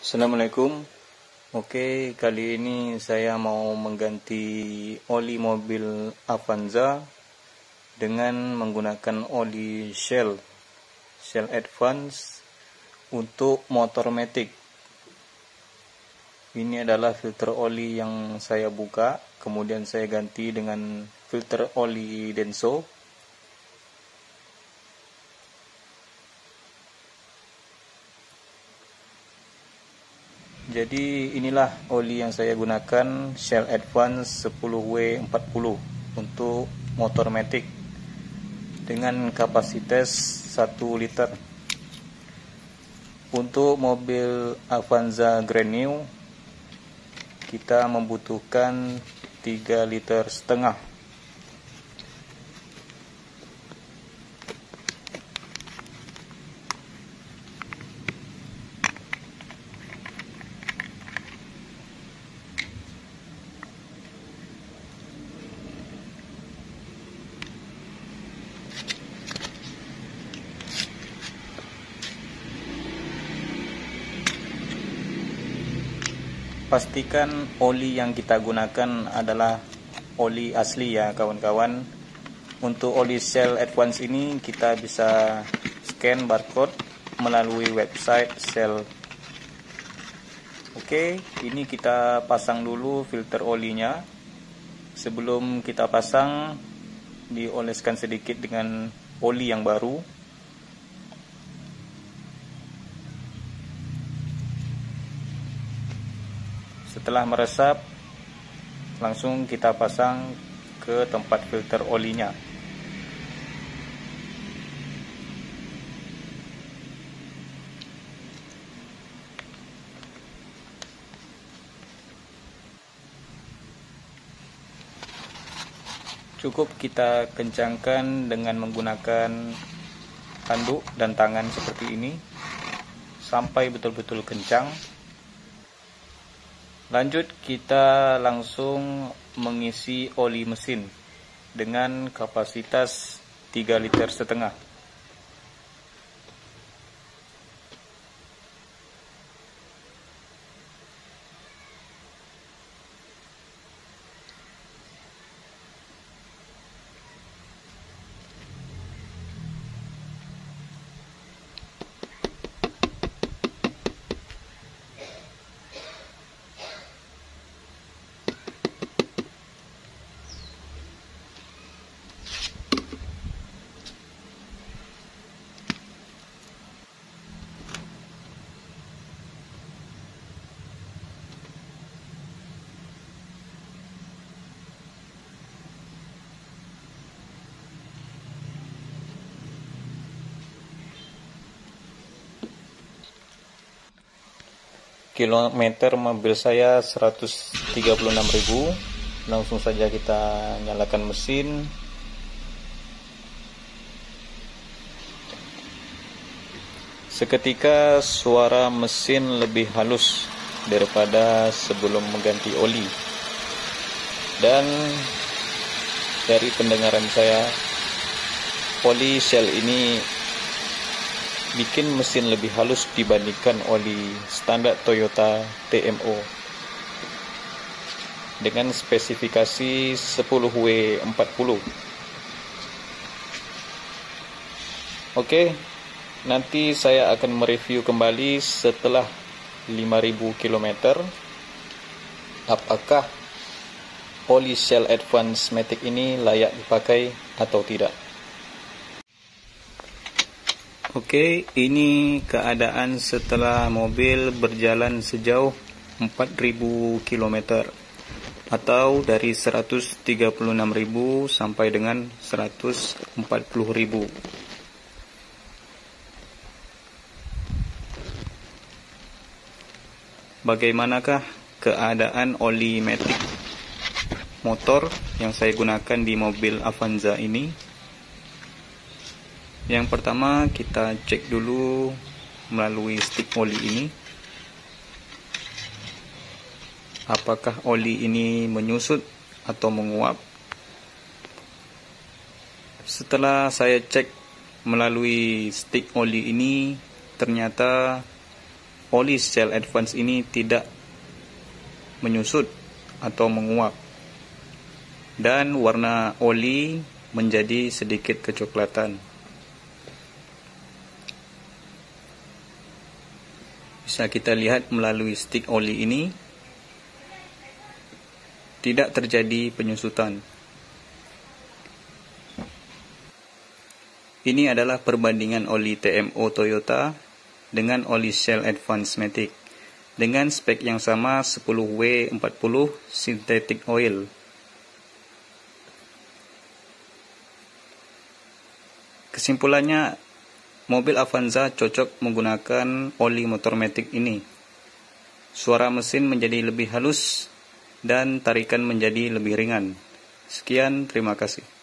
Assalamualaikum. Oke, kali ini saya mau mengganti oli mobil Avanza dengan menggunakan oli Shell Advance untuk motor matic. Ini adalah filter oli yang saya buka, kemudian saya ganti dengan filter oli Denso. Jadi inilah oli yang saya gunakan, Shell Advance 10W40 untuk motor matic dengan kapasitas 1 liter. Untuk mobil Avanza Grand New kita membutuhkan 3,5 liter. Pastikan oli yang kita gunakan adalah oli asli ya kawan-kawan. Untuk oli Shell Advance ini kita bisa scan barcode melalui website Shell. Oke, ini kita pasang dulu filter olinya. Sebelum kita pasang, dioleskan sedikit dengan oli yang baru. Setelah meresap, langsung kita pasang ke tempat filter olinya. Cukup kita kencangkan dengan menggunakan handuk dan tangan seperti ini sampai betul-betul kencang. Lanjut kita langsung mengisi oli mesin dengan kapasitas 3,5 liter. Kilometer mobil saya 136.000. Langsung saja kita nyalakan mesin. Seketika suara mesin lebih halus daripada sebelum mengganti oli. Dan dari pendengaran saya, oli Shell ini bikin mesin lebih halus dibandingkan oli standar Toyota TMO dengan spesifikasi 10W40. Oke, nanti saya akan mereview kembali setelah 5.000 km apakah oli Shell Advance Matic ini layak dipakai atau tidak. Oke, ini keadaan setelah mobil berjalan sejauh 4.000 km atau dari 136.000 sampai dengan 140.000. Bagaimanakah keadaan oli matic motor yang saya gunakan di mobil Avanza ini? Yang pertama kita cek dulu melalui stick oli ini, apakah oli ini menyusut atau menguap. Setelah saya cek melalui stick oli ini, ternyata oli Shell Advance ini tidak menyusut atau menguap, dan warna oli menjadi sedikit kecoklatan. Bisa kita lihat melalui stik oli ini, tidak terjadi penyusutan. Ini adalah perbandingan oli TMO Toyota dengan oli Shell Advance Matic dengan spek yang sama 10W40 synthetic oil. Kesimpulannya, mobil Avanza cocok menggunakan oli motor matic ini. Suara mesin menjadi lebih halus dan tarikan menjadi lebih ringan. Sekian, terima kasih.